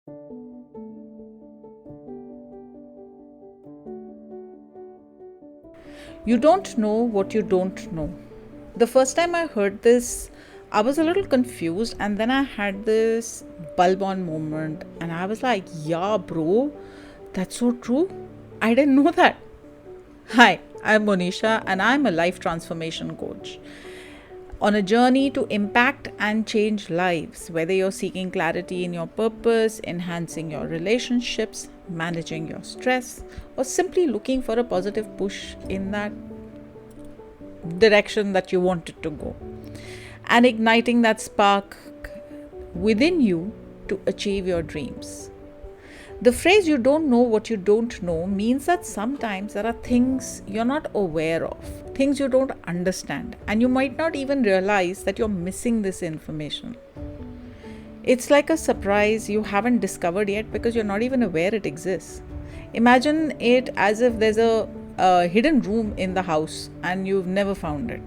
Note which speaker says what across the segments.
Speaker 1: You don't know what you don't know. The first time I heard this, I was a little confused, and then I had this bulb on moment, and I was like, yeah, bro, that's so true. I didn't know that. Hi, I'm Monisha, and I'm a life transformation coach. On a journey to impact and change lives, whether you're seeking clarity in your purpose, enhancing your relationships, managing your stress, or simply looking for a positive push in that direction that you want it to go, and igniting that spark within you to achieve your dreams. The phrase you don't know what you don't know means that sometimes there are things you're not aware of, things you don't understand, and you might not even realize that you're missing this information. It's like a surprise you haven't discovered yet because you're not even aware it exists. Imagine it as if there's a hidden room in the house and you've never found it.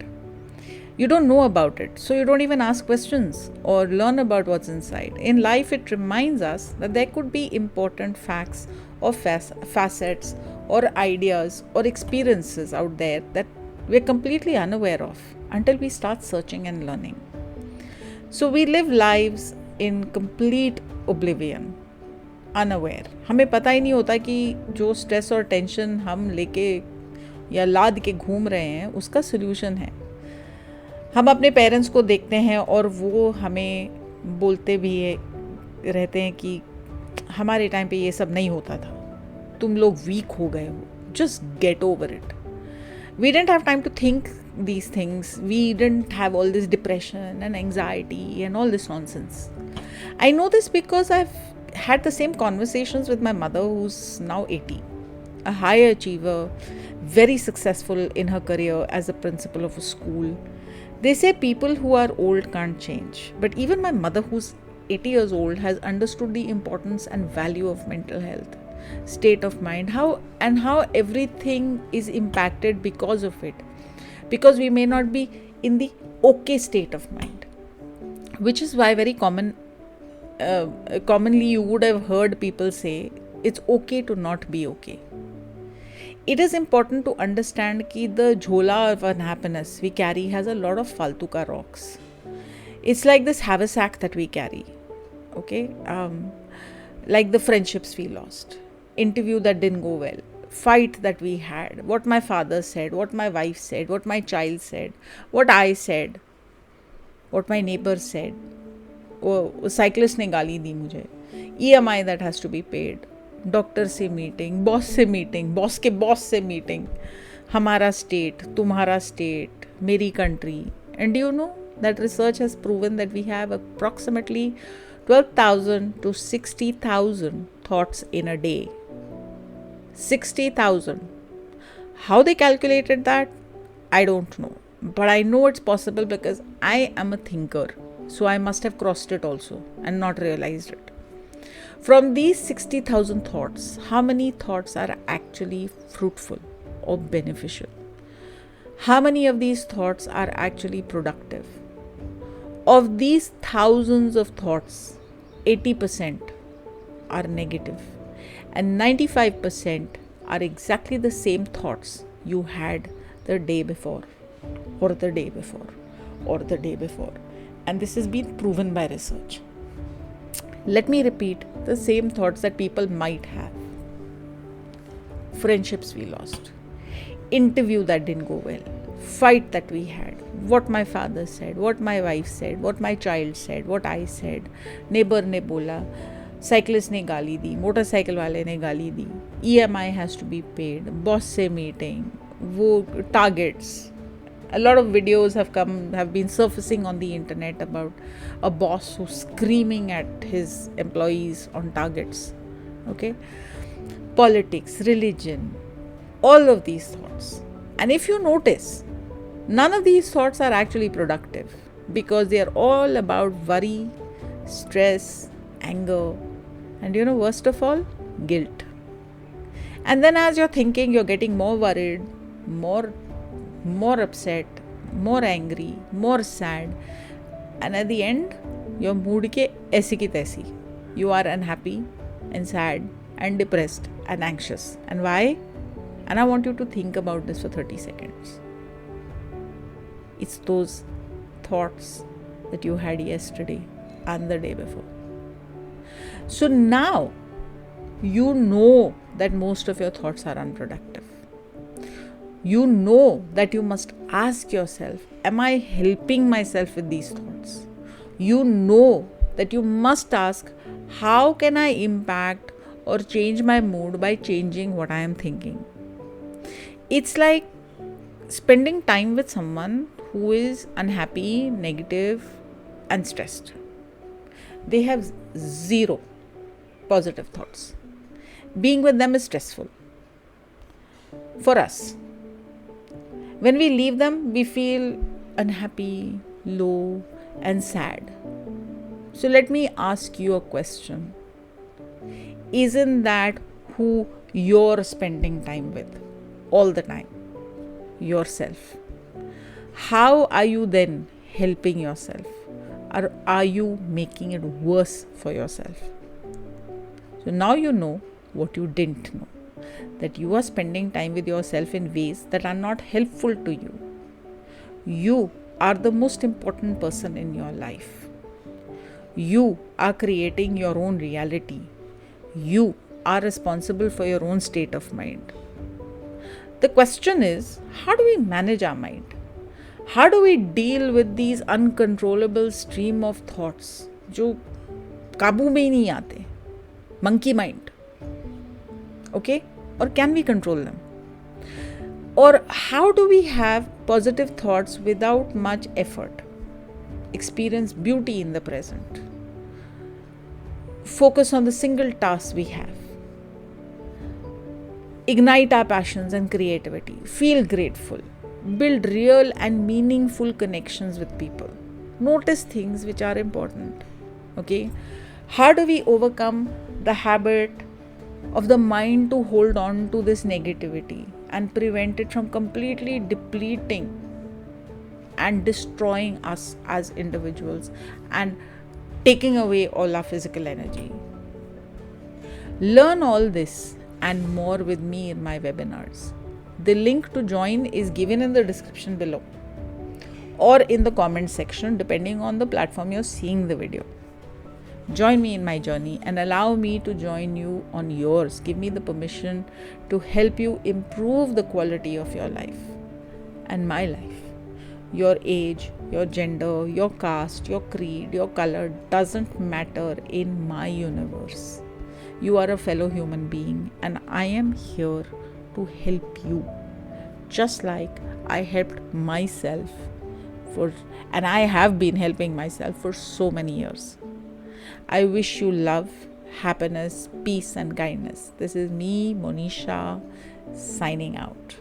Speaker 1: You don't know about it, so you don't even ask questions or learn about what's inside. In life, it reminds us that there could be important facts or facets or ideas or experiences out there that we're completely unaware of until we start searching and learning. So we live lives in complete oblivion, unaware. हमें पता ही नहीं होता कि जो stress और tension हम लेके या लाद के घूम रहे हैं उसका सोल्यूशन है. हम अपने पेरेंट्स को देखते हैं और वो हमें बोलते भी रहते हैं कि हमारे टाइम पे ये सब नहीं होता था, तुम लोग वीक हो गए हो, just get over it. We didn't have time to think these things. We didn't have all this depression and anxiety and all this nonsense. I know this because I've had the same conversations with my mother, who's now 80, a high achiever, very successful in her career as a principal of a school. They say people who are old can't change, but even my mother, who's 80 years old, has understood the importance and value of mental health, state of mind, how everything is impacted because of it, because we may not be in the okay state of mind, which is why very commonly you would have heard people say it's okay to not be okay. It is important to understand that the jhola of unhappiness we carry has a lot of faltuka rocks. It's like this haversack that we carry, okay? Like the friendships we lost, interview that didn't go well, fight that we had, what my father said, what my wife said, what my child said, what I said, what my neighbor said. वो cyclist ने गाली दी मुझे, EMI that has to be paid, doctor से meeting, boss से meeting, boss के boss से meeting, हमारा state, तुम्हारा स्टेट, मेरी country. And you know that research has proven that we have approximately 12,000 to 60,000 thoughts in a day. 60,000. How they calculated that, I don't know. But I know it's possible because I am a thinker. So I must have crossed it also and not realized it. From these 60,000 thoughts, how many thoughts are actually fruitful or beneficial? How many of these thoughts are actually productive? Of these thousands of thoughts, 80% are negative and 95% are exactly the same thoughts you had the day before or the day before or the day before. And this has been proven by research. Let me repeat the same thoughts that people might have. Friendships we lost, interview that didn't go well, fight that we had, what my father said, what my wife said, what my child said, what I said, neighbor ने बोला, cyclist ने गाली दी, motorcycle वाले ने गाली दी, EMI has to be paid, boss से meeting, वो targets. A lot of videos have been surfacing on the internet about a boss who's screaming at his employees on targets. Okay? Politics, religion, all of these thoughts. And if you notice, none of these thoughts are actually productive because they are all about worry, stress, anger, and worst of all, guilt. And then as you're thinking, you're getting more worried, more upset, more angry, more sad, and at the end your mood के ऐसी की तैसी. you are unhappy and sad and depressed and anxious. And why? And I want you to think about this for 30 seconds. It's those thoughts that you had yesterday and the day before. So now you know that most of your thoughts are unproductive. You know that you must ask yourself, am I helping myself with these thoughts? You know that you must ask, how can I impact or change my mood by changing what I am thinking? It's like spending time with someone who is unhappy, negative, and stressed. They have zero positive thoughts. Being with them is stressful for us. When we leave them, we feel unhappy, low, and sad. So let me ask you a question. Isn't that who you're spending time with all the time? Yourself. How are you then helping yourself? Or are you making it worse for yourself? So now you know what you didn't know, that you are spending time with yourself in ways that are not helpful to you. You are the most important person in your life. You are creating your own reality. You are responsible for your own state of mind. The question is, how do we manage our mind? How do we deal with these uncontrollable stream of thoughts जो काबू में ही नहीं आते? Monkey mind. Okay? Or can we control them? Or how do we have positive thoughts without much effort? Experience beauty in the present. Focus on the single task we have. Ignite our passions and creativity. Feel grateful. Build real and meaningful connections with people. Notice things which are important. Okay? How do we overcome the habit of the mind to hold on to this negativity and prevent it from completely depleting and destroying us as individuals and taking away all our physical energy? Learn all this and more with me in my webinars. The link to join is given in the description below or in the comment section, depending on the platform you're seeing the video. Join me in my journey and allow me to join you on yours. Give me the permission to help you improve the quality of your life and my life. Your age, your gender, your caste, your creed, your color doesn't matter in my universe. You are a fellow human being and I am here to help you, just like I helped myself and I have been helping myself for so many years. I wish you love, happiness, peace and kindness. This is me, Monisha, signing out.